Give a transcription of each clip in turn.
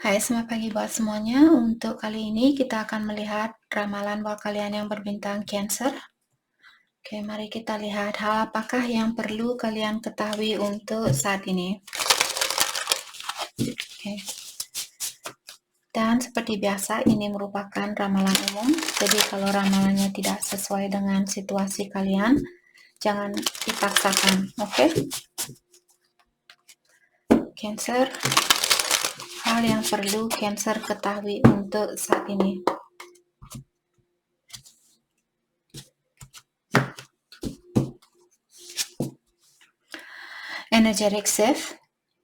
Hai, selamat pagi buat semuanya. Untuk kali ini kita akan melihat ramalan buat kalian yang berbintang Cancer. Oke, mari kita lihat hal apakah yang perlu kalian ketahui untuk saat ini. Oke. Dan seperti biasa, ini merupakan ramalan umum. Jadi kalau ramalannya tidak sesuai dengan situasi kalian, jangan dipaksakan. Oke? Cancer, hal yang perlu Cancer ketahui untuk saat ini. Energetic shift.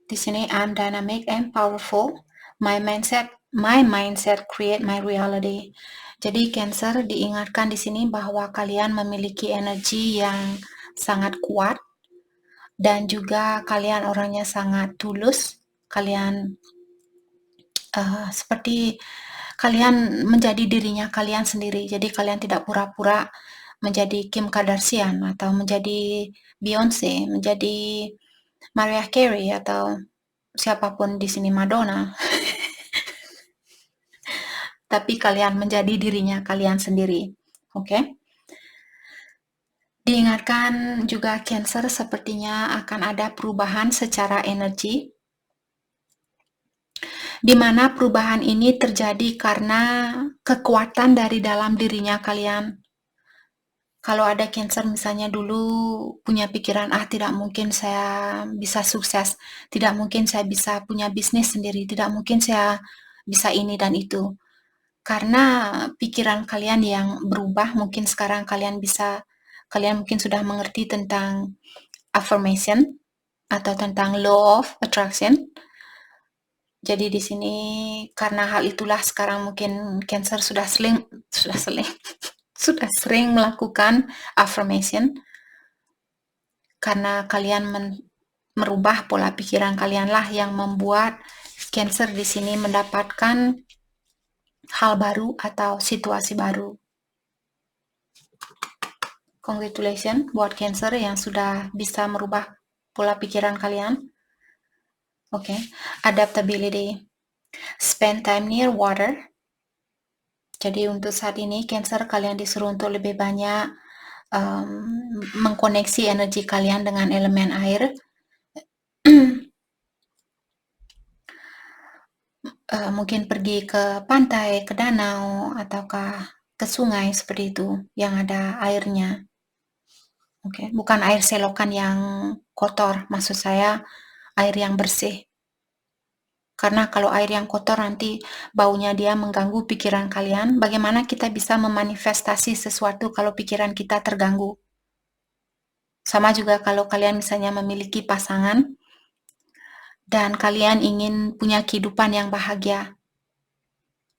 Di sini I'm dynamic and powerful. My mindset create my reality. Jadi Cancer diingatkan di sini bahwa kalian memiliki energi yang sangat kuat dan juga kalian orangnya sangat tulus. Kalian seperti kalian menjadi dirinya kalian sendiri. Jadi kalian tidak pura-pura menjadi Kim Kardashian atau menjadi Beyonce, menjadi Mariah Carey atau siapapun di sini Madonna. Tapi kalian menjadi dirinya kalian sendiri. Oke? Diingatkan juga Cancer sepertinya akan ada perubahan secara energi, di mana perubahan ini terjadi karena kekuatan dari dalam dirinya kalian. Kalau ada Cancer misalnya dulu punya pikiran, tidak mungkin saya bisa sukses, tidak mungkin saya bisa punya bisnis sendiri, tidak mungkin saya bisa ini dan itu. Karena pikiran kalian yang berubah, mungkin sekarang kalian mungkin sudah mengerti tentang affirmation atau tentang law of attraction. Jadi di sini karena hal itulah sekarang mungkin Cancer sudah sering melakukan affirmation karena kalian merubah pola pikiran kalianlah yang membuat Cancer di sini mendapatkan hal baru atau situasi baru. Congratulations buat Cancer yang sudah bisa merubah pola pikiran kalian. Oke, adaptability. Spend time near water. Jadi untuk saat ini Cancer kalian disuruh untuk lebih banyak mengkoneksi energi kalian dengan elemen air. Mungkin pergi ke pantai, ke danau, ataukah ke sungai seperti itu yang ada airnya. Oke, bukan air selokan yang kotor, maksud saya air yang bersih. Karena kalau air yang kotor nanti baunya dia mengganggu pikiran kalian. Bagaimana kita bisa memanifestasi sesuatu kalau pikiran kita terganggu? Sama juga kalau kalian misalnya memiliki pasangan dan kalian ingin punya kehidupan yang bahagia.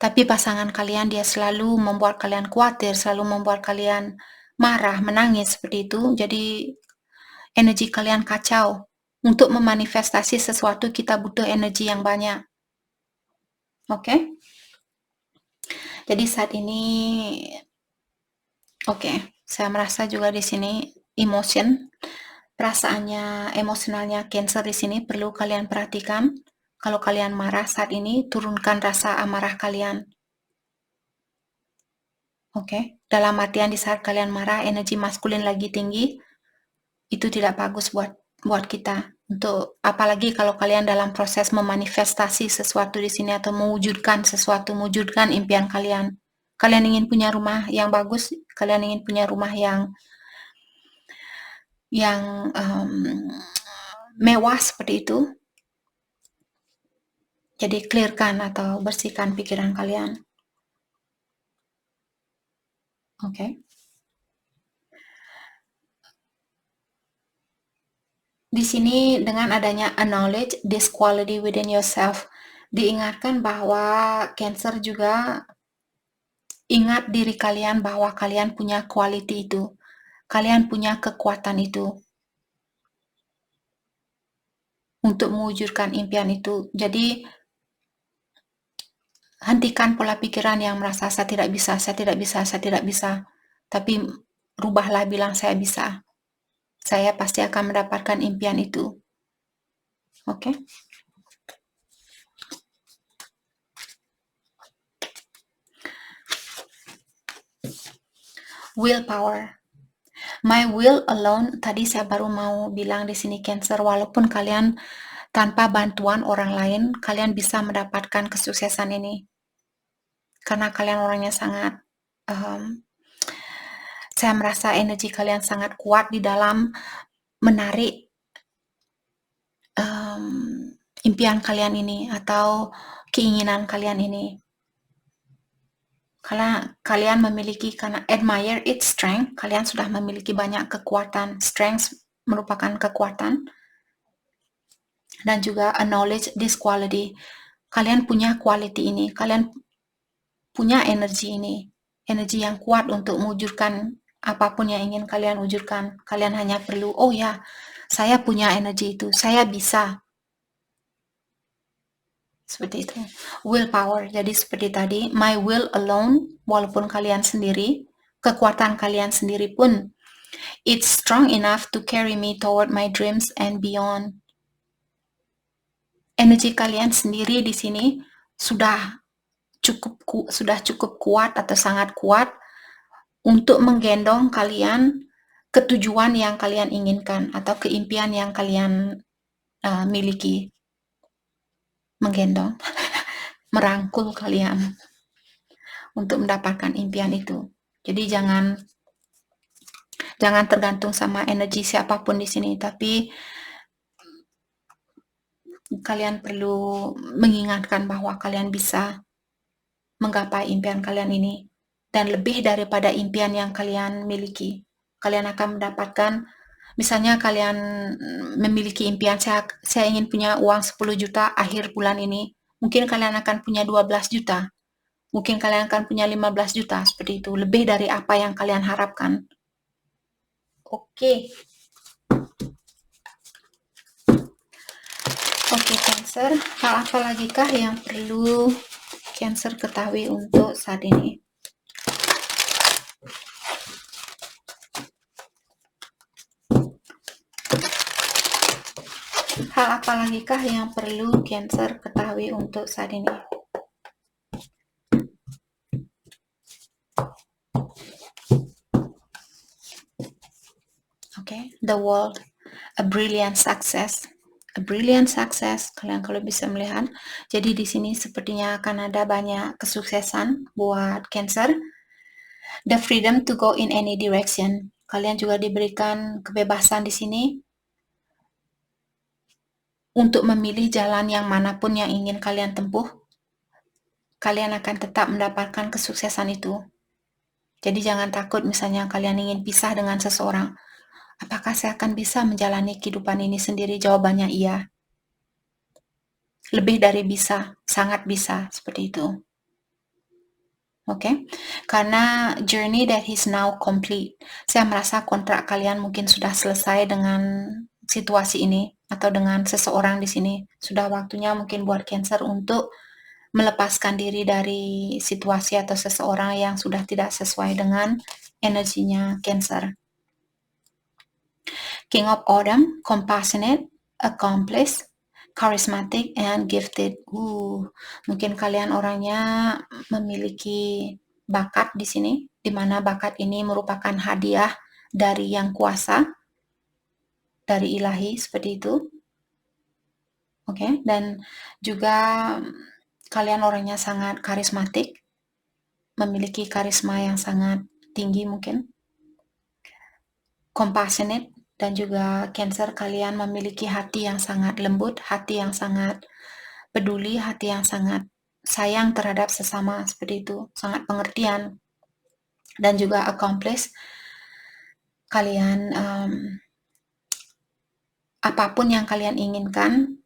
Tapi pasangan kalian dia selalu membuat kalian khawatir, selalu membuat kalian marah, menangis seperti itu. Jadi energi kalian kacau. Untuk memanifestasi sesuatu kita butuh energi yang banyak. Oke? Jadi saat ini saya merasa juga di sini emosionalnya Cancer di sini perlu kalian perhatikan. Kalau kalian marah saat ini, turunkan rasa amarah kalian. Oke, dalam artian di saat kalian marah, energi maskulin lagi tinggi, itu tidak bagus buat kita. Untuk apalagi kalau kalian dalam proses memanifestasi sesuatu di sini atau mewujudkan impian kalian. Kalian ingin punya rumah yang bagus, kalian ingin punya rumah yang mewah seperti itu. Jadi clearkan atau bersihkan pikiran kalian. Oke. Di sini dengan adanya acknowledge this quality within yourself, diingatkan bahwa Cancer juga ingat diri kalian bahwa kalian punya quality itu. Kalian punya kekuatan itu untuk mewujudkan impian itu. Jadi hentikan pola pikiran yang merasa saya tidak bisa. Tapi rubahlah bilang saya bisa. Saya pasti akan mendapatkan impian itu. Oke? Willpower. My will alone, tadi saya baru mau bilang di sini Cancer, walaupun kalian tanpa bantuan orang lain, kalian bisa mendapatkan kesuksesan ini. Karena kalian orangnya sangat, saya merasa energi kalian sangat kuat di dalam menarik impian kalian ini atau keinginan kalian ini. Karena kalian memiliki, karena admire its strength, kalian sudah memiliki banyak kekuatan. Strength merupakan kekuatan. Dan juga acknowledge this quality. Kalian punya quality ini. Kalian punya energi ini. Energi yang kuat untuk mewujudkan apapun yang ingin kalian wujudkan. Kalian hanya perlu, oh ya, saya punya energi itu. Saya bisa. Seperti itu. Willpower. Jadi seperti tadi, my will alone, walaupun kalian sendiri, kekuatan kalian sendiri pun, it's strong enough to carry me toward my dreams and beyond. Energi kalian sendiri di sini sudah cukup kuat atau sangat kuat untuk menggendong kalian ke tujuan yang kalian inginkan atau keimpian yang kalian miliki. Menggendong. Merangkul kalian untuk mendapatkan impian itu. Jadi jangan tergantung sama energi siapapun di sini, tapi kalian perlu mengingatkan bahwa kalian bisa menggapai impian kalian ini dan lebih daripada impian yang kalian miliki. Kalian akan mendapatkan, misalnya kalian memiliki impian, saya ingin punya uang 10 juta akhir bulan ini. Mungkin kalian akan punya 12 juta. Mungkin kalian akan punya 15 juta, seperti itu. Lebih dari apa yang kalian harapkan. Oke. Oke, Cancer. Hal apa lagi kah yang perlu Cancer ketahui untuk saat ini? Hal apa lagi kah yang perlu Cancer ketahui untuk saat ini? Okay, the world, a brilliant success. A brilliant success, kalian kalau bisa melihat. Jadi di sini sepertinya akan ada banyak kesuksesan buat Cancer. The freedom to go in any direction. Kalian juga diberikan kebebasan di sini untuk memilih jalan yang manapun yang ingin kalian tempuh. Kalian akan tetap mendapatkan kesuksesan itu. Jadi jangan takut misalnya kalian ingin pisah dengan seseorang. Apakah saya akan bisa menjalani kehidupan ini sendiri? Jawabannya iya. Lebih dari bisa, sangat bisa, seperti itu. Oke, karena journey that is now complete. Saya merasa kontrak kalian mungkin sudah selesai dengan situasi ini atau dengan seseorang di sini. Sudah waktunya mungkin buat Cancer untuk melepaskan diri dari situasi atau seseorang yang sudah tidak sesuai dengan energinya Cancer. King of Autumn, compassionate, accomplished, charismatic, and gifted. Mungkin kalian orangnya memiliki bakat di sini, di mana bakat ini merupakan hadiah dari Yang Kuasa, dari Ilahi, seperti itu. Oke, dan juga kalian orangnya sangat karismatik, memiliki karisma yang sangat tinggi mungkin. Compassionate, dan juga Cancer, kalian memiliki hati yang sangat lembut, hati yang sangat peduli, hati yang sangat sayang terhadap sesama, seperti itu, sangat pengertian. Dan juga accomplished, kalian apapun yang kalian inginkan,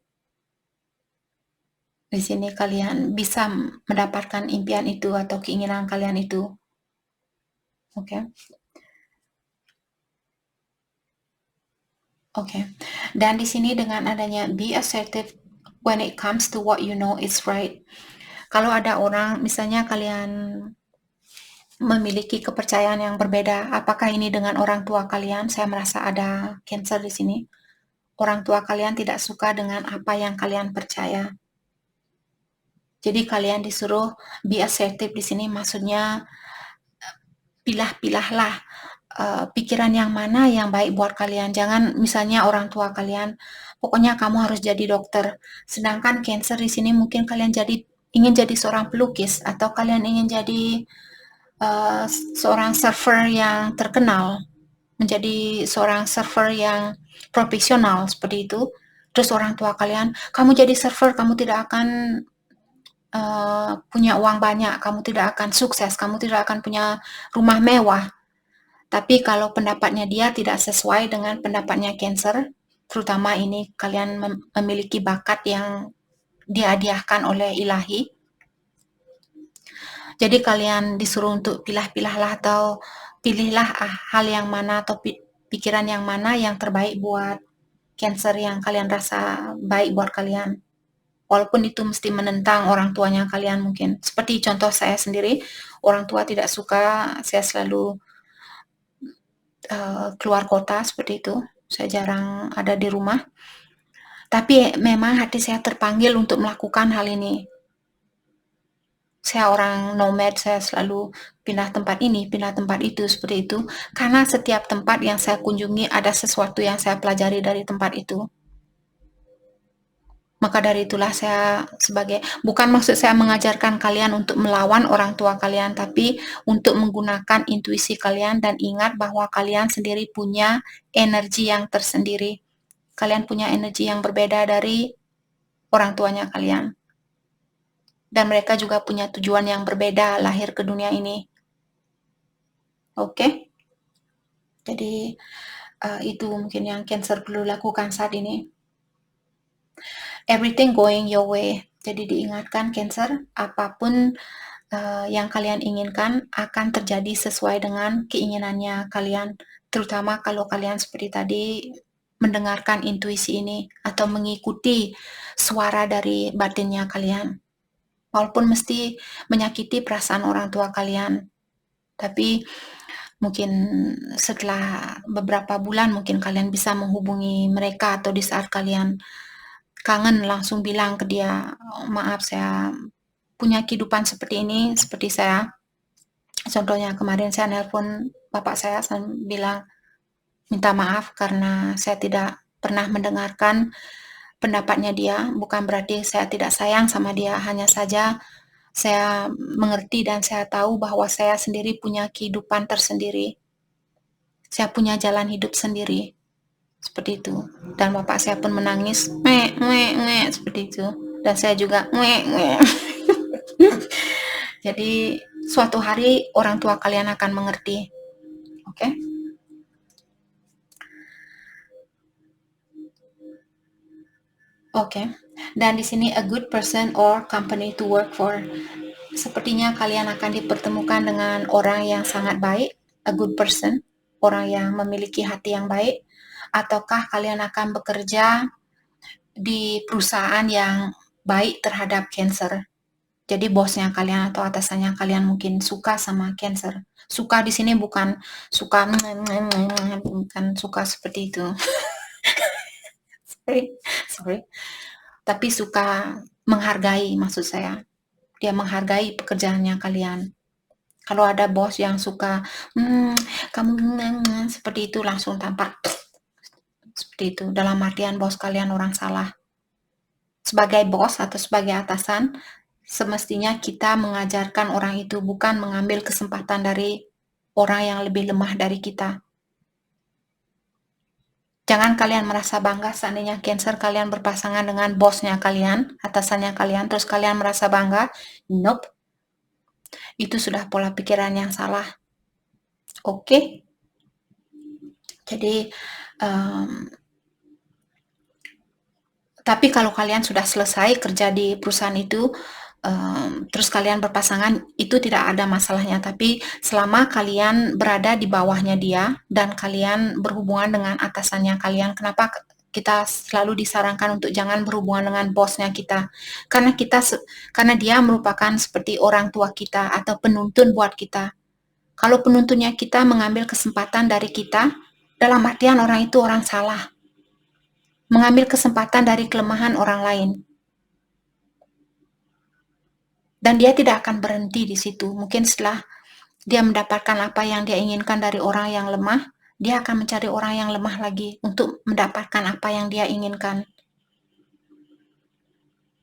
di sini kalian bisa mendapatkan impian itu atau keinginan kalian itu. Oke. Oke. Dan di sini dengan adanya be assertive when it comes to what you know is right. Kalau ada orang, misalnya kalian memiliki kepercayaan yang berbeda, apakah ini dengan orang tua kalian? Saya merasa ada Cancer di sini. Orang tua kalian tidak suka dengan apa yang kalian percaya. Jadi kalian disuruh be assertive di sini, maksudnya pilah-pilahlah pikiran yang mana yang baik buat kalian. Jangan misalnya orang tua kalian, pokoknya kamu harus jadi dokter. Sedangkan cancer di sini mungkin kalian ingin jadi seorang pelukis atau kalian ingin jadi seorang surfer yang terkenal, menjadi seorang surfer yang profesional seperti itu. Terus orang tua kalian, kamu jadi surfer, kamu tidak akan punya uang banyak, kamu tidak akan sukses, kamu tidak akan punya rumah mewah. Tapi kalau pendapatnya dia tidak sesuai dengan pendapatnya Cancer, terutama ini kalian memiliki bakat yang dihadiahkan oleh ilahi. Jadi kalian disuruh untuk pilah-pilahlah atau pilihlah hal yang mana atau pikiran yang mana yang terbaik buat Cancer yang kalian rasa baik buat kalian. Walaupun itu mesti menentang orang tuanya kalian mungkin. Seperti contoh saya sendiri, orang tua tidak suka saya selalu keluar kota seperti itu. Saya jarang ada di rumah. Tapi memang hati saya terpanggil untuk melakukan hal ini. Saya orang nomad, saya selalu pindah tempat ini, pindah tempat itu, seperti itu. Karena setiap tempat yang saya kunjungi ada sesuatu yang saya pelajari dari tempat itu. Maka dari itulah saya bukan maksud saya mengajarkan kalian untuk melawan orang tua kalian, tapi untuk menggunakan intuisi kalian dan ingat bahwa kalian sendiri punya energi yang tersendiri. Kalian punya energi yang berbeda dari orang tuanya kalian. Dan mereka juga punya tujuan yang berbeda lahir ke dunia ini. Oke? Jadi itu mungkin yang Cancer perlu lakukan saat ini. Everything going your way. Jadi diingatkan Cancer, apapun yang kalian inginkan akan terjadi sesuai dengan keinginannya kalian. Terutama kalau kalian seperti tadi mendengarkan intuisi ini atau mengikuti suara dari batinnya kalian. Walaupun mesti menyakiti perasaan orang tua kalian. Tapi mungkin setelah beberapa bulan mungkin kalian bisa menghubungi mereka atau di saat kalian kangen langsung bilang ke dia, maaf saya punya kehidupan seperti ini, seperti saya. Contohnya kemarin saya nelpon bapak saya bilang minta maaf karena saya tidak pernah mendengarkan pendapatnya dia. Bukan berarti saya tidak sayang sama dia, hanya saja saya mengerti dan saya tahu bahwa saya sendiri punya kehidupan tersendiri. Saya punya jalan hidup sendiri. Seperti itu. Dan bapak saya pun menangis, seperti itu. Dan saya juga, Jadi suatu hari orang tua kalian akan mengerti. Oke? Oke. Dan di sini a good person or company to work for. Sepertinya kalian akan dipertemukan dengan orang yang sangat baik, a good person, orang yang memiliki hati yang baik, ataukah kalian akan bekerja di perusahaan yang baik terhadap Cancer. Jadi bosnya kalian atau atasannya kalian mungkin suka sama Cancer. Suka di sini bukan suka bukan suka seperti itu. sorry. Tapi suka menghargai maksud saya. Dia menghargai pekerjaannya kalian. Kalau ada bos yang suka kamu seperti itu langsung tampak seperti itu. Dalam artian bos kalian orang salah. Sebagai bos atau sebagai atasan, semestinya kita mengajarkan orang itu, bukan mengambil kesempatan dari orang yang lebih lemah dari kita. Jangan kalian merasa bangga seandainya Cancer kalian berpasangan dengan bosnya kalian, atasannya kalian, terus kalian merasa bangga. Nope. Itu sudah pola pikiran yang salah. Oke? Jadi, tapi kalau kalian sudah selesai kerja di perusahaan itu, terus kalian berpasangan, itu tidak ada masalahnya. Tapi selama kalian berada di bawahnya dia dan kalian berhubungan dengan atasannya kalian, kenapa kita selalu disarankan untuk jangan berhubungan dengan bosnya kita? Karena dia merupakan seperti orang tua kita atau penuntun buat kita. Kalau penuntunnya kita mengambil kesempatan dari kita, dalam artian orang itu orang salah. Mengambil kesempatan dari kelemahan orang lain. Dan dia tidak akan berhenti di situ. Mungkin setelah dia mendapatkan apa yang dia inginkan dari orang yang lemah, dia akan mencari orang yang lemah lagi untuk mendapatkan apa yang dia inginkan.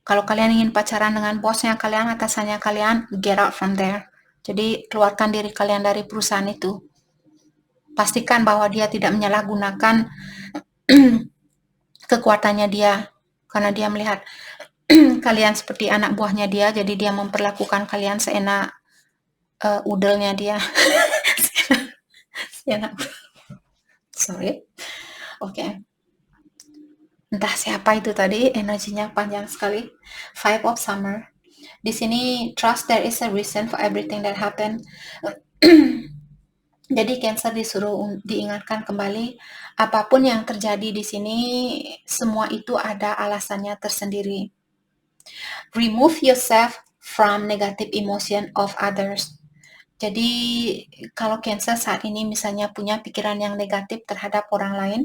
Kalau kalian ingin pacaran dengan bosnya kalian, atasannya kalian, get out from there. Jadi keluarkan diri kalian dari perusahaan itu. Pastikan bahwa dia tidak menyalahgunakan kekuatannya dia, karena dia melihat kalian seperti anak buahnya dia, jadi dia memperlakukan kalian seenak udelnya dia. Seenak. Sorry. Oke. Entah siapa itu tadi, energinya panjang sekali. Five of Summer. Di sini, trust there is a reason for everything that happen. Jadi Cancer disuruh diingatkan kembali, apapun yang terjadi di sini, semua itu ada alasannya tersendiri. Remove yourself from negative emotion of others. Jadi kalau Cancer saat ini misalnya punya pikiran yang negatif terhadap orang lain,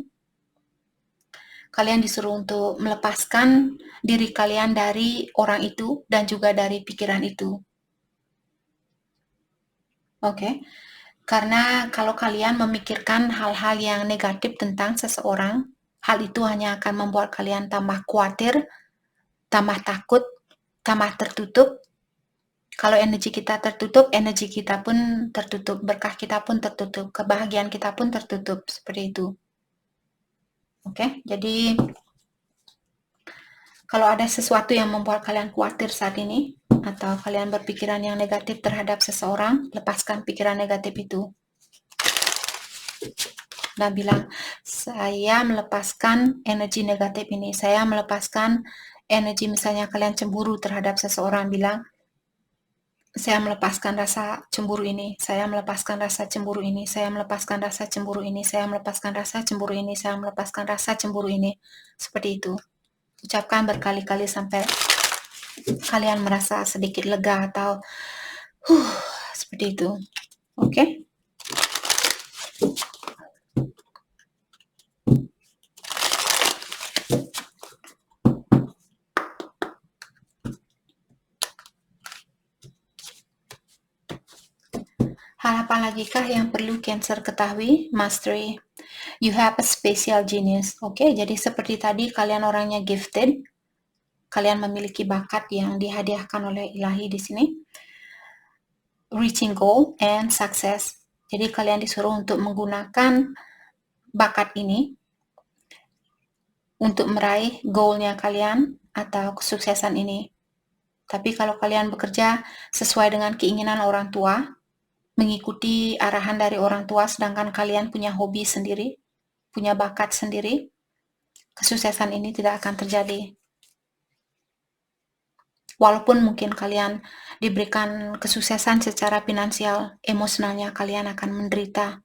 kalian disuruh untuk melepaskan diri kalian dari orang itu dan juga dari pikiran itu. Oke. Karena kalau kalian memikirkan hal-hal yang negatif tentang seseorang, hal itu hanya akan membuat kalian tambah khawatir, tambah takut, tambah tertutup. Kalau energi kita tertutup, energi kita pun tertutup, berkah kita pun tertutup, kebahagiaan kita pun tertutup, seperti itu. Oke, jadi kalau ada sesuatu yang membuat kalian khawatir saat ini, atau kalian berpikiran yang negatif terhadap seseorang, lepaskan pikiran negatif itu. Dan bilang, saya melepaskan energi negatif ini. Saya melepaskan energi misalnya kalian cemburu terhadap seseorang, bilang, saya melepaskan rasa cemburu ini, saya melepaskan rasa cemburu ini, saya melepaskan rasa cemburu ini, saya melepaskan rasa cemburu ini, saya melepaskan rasa cemburu ini. Seperti itu. Ucapkan berkali-kali sampai kalian merasa sedikit lega atau seperti itu. Oke? Hal apa lagi kah yang perlu Cancer ketahui? Mastery. You have a special genius. Oke, jadi seperti tadi kalian orangnya gifted. Kalian memiliki bakat yang dihadiahkan oleh ilahi di sini. Reaching goal and success. Jadi kalian disuruh untuk menggunakan bakat ini untuk meraih goalnya kalian atau kesuksesan ini. Tapi kalau kalian bekerja sesuai dengan keinginan orang tua, mengikuti arahan dari orang tua, sedangkan kalian punya hobi sendiri, punya bakat sendiri, kesuksesan ini tidak akan terjadi. Walaupun mungkin kalian diberikan kesuksesan secara finansial, emosionalnya kalian akan menderita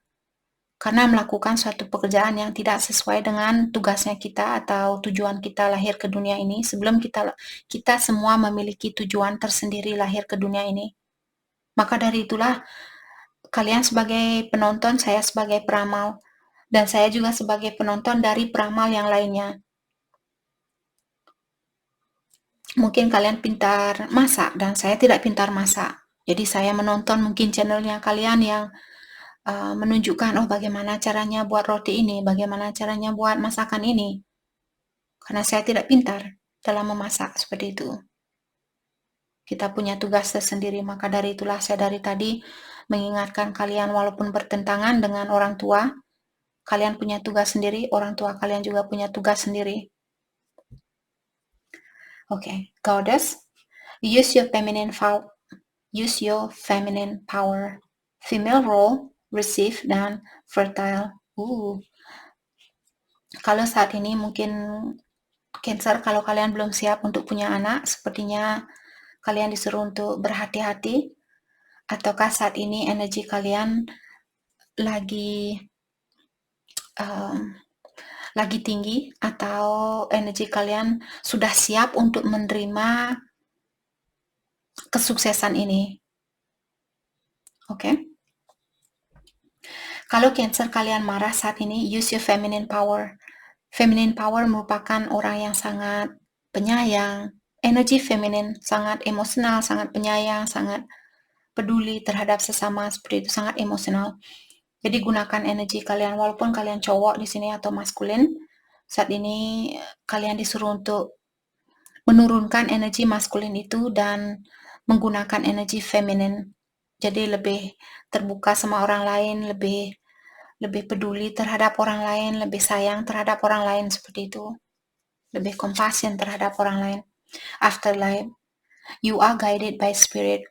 karena melakukan suatu pekerjaan yang tidak sesuai dengan tugasnya kita atau tujuan kita lahir ke dunia ini. Sebelum kita semua memiliki tujuan tersendiri lahir ke dunia ini. Maka dari itulah kalian sebagai penonton, saya sebagai peramal, dan saya juga sebagai penonton dari peramal yang lainnya. Mungkin kalian pintar masak dan saya tidak pintar masak. Jadi saya menonton mungkin channelnya kalian yang menunjukkan bagaimana caranya buat roti ini, bagaimana caranya buat masakan ini. Karena saya tidak pintar dalam memasak seperti itu. Kita punya tugas tersendiri, maka dari itulah saya dari tadi mengingatkan kalian walaupun bertentangan dengan orang tua, kalian punya tugas sendiri, orang tua kalian juga punya tugas sendiri. Okay, Goddess, use your feminine power. Female role, receive dan fertile. Kalau saat ini mungkin Cancer, kalau kalian belum siap untuk punya anak, sepertinya kalian disuruh untuk berhati-hati. Ataukah saat ini energi kalian lagi tinggi, atau energi kalian sudah siap untuk menerima kesuksesan ini. Oke? Kalau Cancer kalian marah saat ini, use your feminine power. Feminine power merupakan orang yang sangat penyayang. Energi feminin sangat emosional, sangat penyayang, sangat peduli terhadap sesama seperti itu, sangat emosional. Jadi gunakan energi kalian, walaupun kalian cowok di sini atau maskulin, saat ini kalian disuruh untuk menurunkan energi maskulin itu dan menggunakan energi feminin. Jadi lebih terbuka sama orang lain, lebih peduli terhadap orang lain, lebih sayang terhadap orang lain seperti itu. Lebih compassion terhadap orang lain. Afterlife, you are guided by spirit.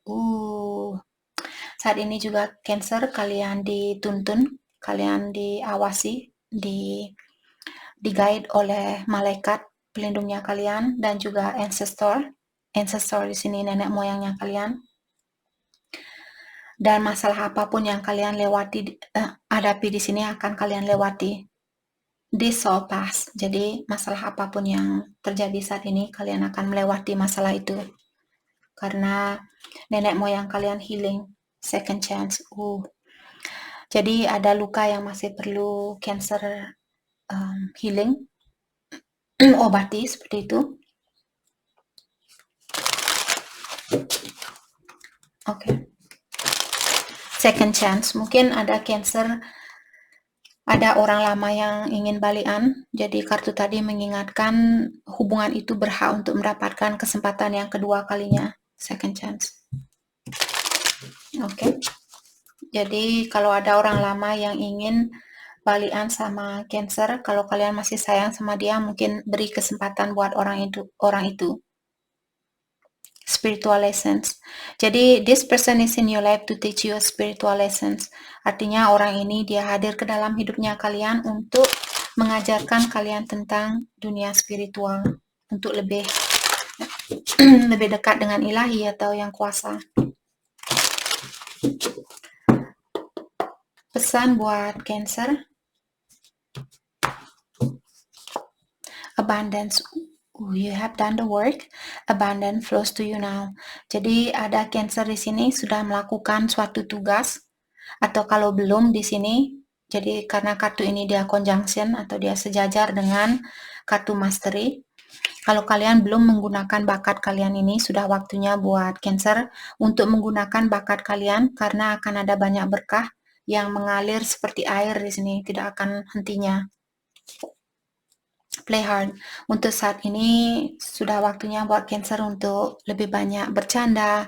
Saat ini juga Cancer, kalian dituntun, kalian diawasi, di-guide oleh malaikat pelindungnya kalian dan juga ancestor di sini nenek moyangnya kalian. Dan masalah apapun yang kalian hadapi di sini akan kalian lewati. This all pass. Jadi masalah apapun yang terjadi saat ini, kalian akan melewati masalah itu. Karena nenek moyang kalian healing, second chance. Jadi ada luka yang masih perlu Cancer healing, obati seperti itu. Oke. Second chance, mungkin ada Cancer, ada orang lama yang ingin balikan. Jadi kartu tadi mengingatkan hubungan itu berhak untuk mendapatkan kesempatan yang kedua kalinya, second chance. Oke. Jadi kalau ada orang lama yang ingin balikan sama Cancer, kalau kalian masih sayang sama dia, mungkin beri kesempatan buat orang itu. Spiritual lessons. Jadi this person is in your life to teach you spiritual lessons. Artinya orang ini dia hadir ke dalam hidupnya kalian untuk mengajarkan kalian tentang dunia spiritual, untuk lebih dekat dengan ilahi atau yang kuasa. Pesan buat Cancer, abundance. You have done the work, abundance flows to you now. Jadi ada Cancer di sini sudah melakukan suatu tugas, atau kalau belum di sini, jadi karena kartu ini dia conjunction atau dia sejajar dengan kartu mastery. Kalau kalian belum menggunakan bakat kalian ini, sudah waktunya buat Cancer untuk menggunakan bakat kalian, karena akan ada banyak berkah yang mengalir seperti air di sini, tidak akan hentinya. Play hard. Untuk saat ini sudah waktunya buat Cancer untuk lebih banyak bercanda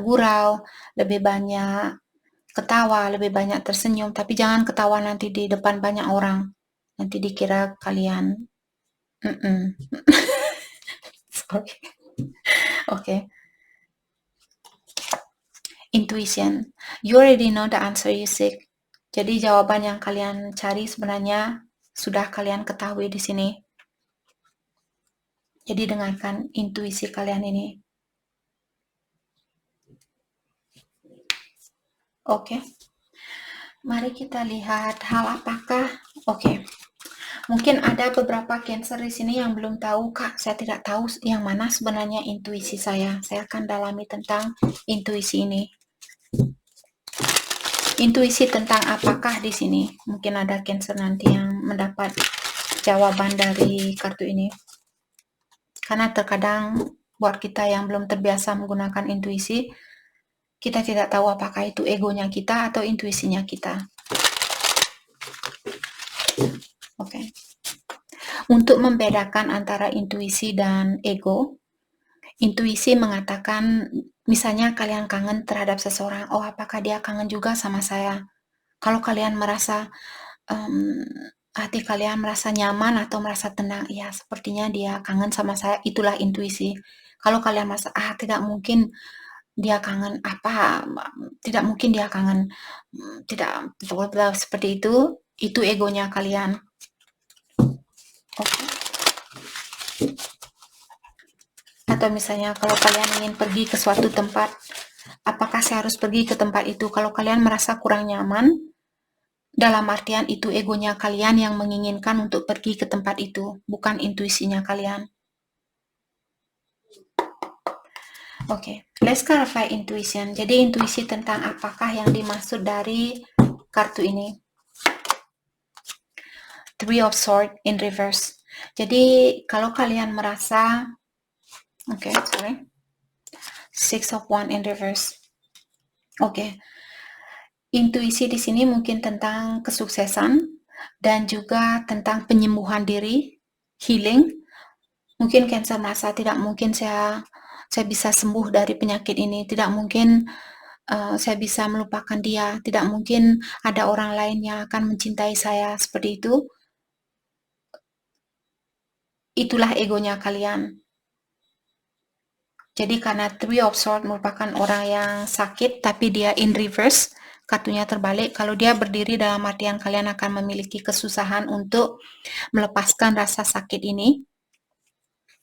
gurau, lebih banyak ketawa, lebih banyak tersenyum, tapi jangan ketawa nanti di depan banyak orang. Nanti dikira kalian sorry. Okay. Intuition. You already know the answer you seek. Jadi jawaban yang kalian cari sebenarnya sudah kalian ketahui di sini. Jadi dengarkan intuisi kalian ini. Oke. Mari kita lihat hal apakah. Oke. Mungkin ada beberapa Cancer di sini yang belum tahu, Kak, saya tidak tahu yang mana sebenarnya intuisi saya. Saya akan dalami tentang intuisi ini. Intuisi tentang apakah di sini? Mungkin ada Cancer nanti yang mendapat jawaban dari kartu ini. Karena terkadang buat kita yang belum terbiasa menggunakan intuisi, kita tidak tahu apakah itu egonya kita atau intuisinya kita. Oke. Untuk membedakan antara intuisi dan ego, intuisi mengatakan, misalnya kalian kangen terhadap seseorang, oh apakah dia kangen juga sama saya? Kalau kalian merasa, hati kalian merasa nyaman atau merasa tenang, ya sepertinya dia kangen sama saya, itulah intuisi. Kalau kalian merasa, tidak mungkin dia kangen, tidak mungkin dia kangen, tidak seperti itu egonya kalian. Oke. Atau misalnya kalau kalian ingin pergi ke suatu tempat, apakah saya harus pergi ke tempat itu? Kalau kalian merasa kurang nyaman, dalam artian itu egonya kalian yang menginginkan untuk pergi ke tempat itu, bukan intuisinya kalian. Oke, let's clarify intuition. Jadi intuisi tentang apakah yang dimaksud dari kartu ini. Three of Swords in reverse. Jadi kalau kalian merasa, Six of Wands in reverse. Oke. Intuisi di sini mungkin tentang kesuksesan dan juga tentang penyembuhan diri, healing. Mungkin Cancer merasa tidak mungkin saya bisa sembuh dari penyakit ini, tidak mungkin saya bisa melupakan dia, tidak mungkin ada orang lain yang akan mencintai saya seperti itu. Itulah egonya kalian. Jadi karena Three of Swords merupakan orang yang sakit, tapi dia in reverse, kartunya terbalik. Kalau dia berdiri dalam artian kalian akan memiliki kesusahan untuk melepaskan rasa sakit ini.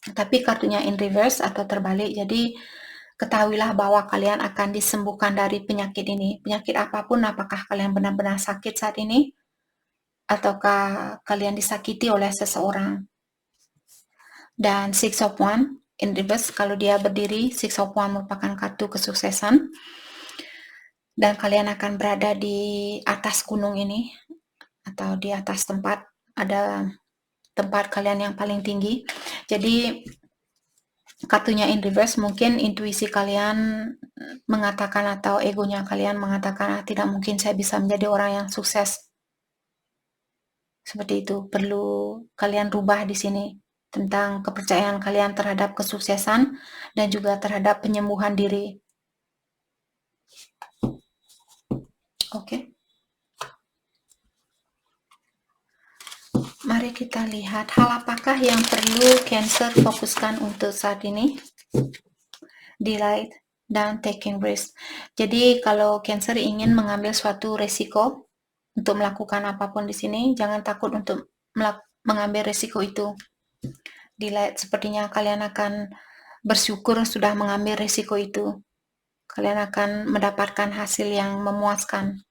Tapi kartunya in reverse atau terbalik, jadi ketahuilah bahwa kalian akan disembuhkan dari penyakit ini. Penyakit apapun, apakah kalian benar-benar sakit saat ini, ataukah kalian disakiti oleh seseorang. Dan Six of Wands in reverse, kalau dia berdiri, Six of Wands merupakan kartu kesuksesan. Dan kalian akan berada di atas gunung ini, atau di atas tempat, ada tempat kalian yang paling tinggi. Jadi kartunya in reverse, mungkin intuisi kalian mengatakan atau egonya kalian mengatakan tidak mungkin saya bisa menjadi orang yang sukses. Seperti itu, perlu kalian rubah di sini tentang kepercayaan kalian terhadap kesuksesan dan juga terhadap penyembuhan diri. Oke. Mari kita lihat hal apakah yang perlu Cancer fokuskan untuk saat ini. Delay dan taking risk. Jadi kalau Cancer ingin mengambil suatu resiko untuk melakukan apapun di sini, jangan takut untuk mengambil resiko itu. Delay, sepertinya kalian akan bersyukur sudah mengambil resiko itu. Kalian akan mendapatkan hasil yang memuaskan.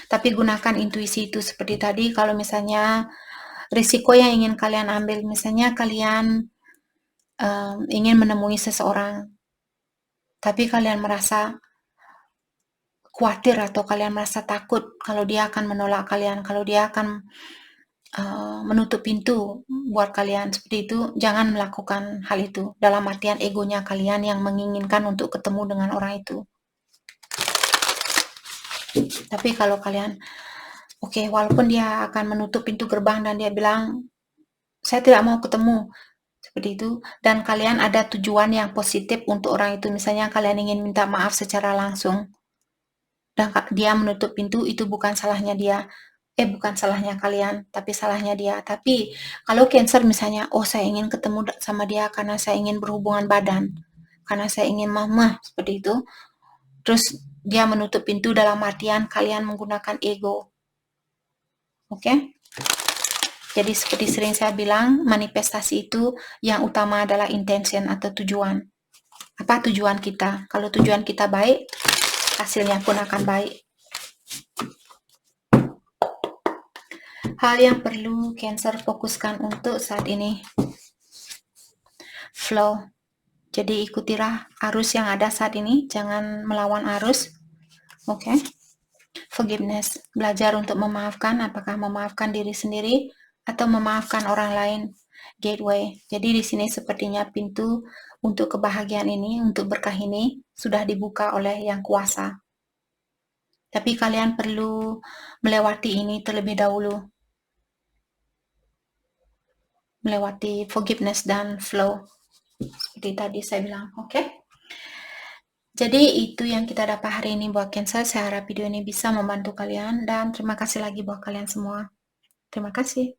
Tapi gunakan intuisi itu seperti tadi. Kalau misalnya risiko yang ingin kalian ambil, misalnya kalian ingin menemui seseorang, tapi kalian merasa khawatir atau kalian merasa takut kalau dia akan menolak kalian, kalau dia akan menutup pintu buat kalian seperti itu, jangan melakukan hal itu. Dalam artian egonya kalian yang menginginkan untuk ketemu dengan orang itu. Tapi kalau kalian walaupun dia akan menutup pintu gerbang dan dia bilang saya tidak mau ketemu seperti itu, dan kalian ada tujuan yang positif untuk orang itu, misalnya kalian ingin minta maaf secara langsung dan dia menutup pintu, itu bukan salahnya dia, bukan salahnya kalian, tapi salahnya dia. Tapi kalau Cancer misalnya, saya ingin ketemu sama dia karena saya ingin berhubungan badan, karena saya ingin mama seperti itu, terus dia menutup pintu dalam artian kalian menggunakan ego. Oke? Jadi seperti sering saya bilang, manifestasi itu yang utama adalah intention atau tujuan. Apa tujuan kita? Kalau tujuan kita baik, hasilnya pun akan baik. Hal yang perlu Cancer fokuskan untuk saat ini. Flow. Jadi ikutilah arus yang ada saat ini, jangan melawan arus. Oke? Forgiveness. Belajar untuk memaafkan, apakah memaafkan diri sendiri atau memaafkan orang lain. Gateway. Jadi di sini sepertinya pintu untuk kebahagiaan ini, untuk berkah ini sudah dibuka oleh Yang Kuasa. Tapi kalian perlu melewati ini terlebih dahulu. Melewati forgiveness dan flow. Seperti tadi saya bilang, oke? Jadi itu yang kita dapat hari ini buat Cancer. Saya harap video ini bisa membantu kalian dan terima kasih lagi buat kalian semua. Terima kasih.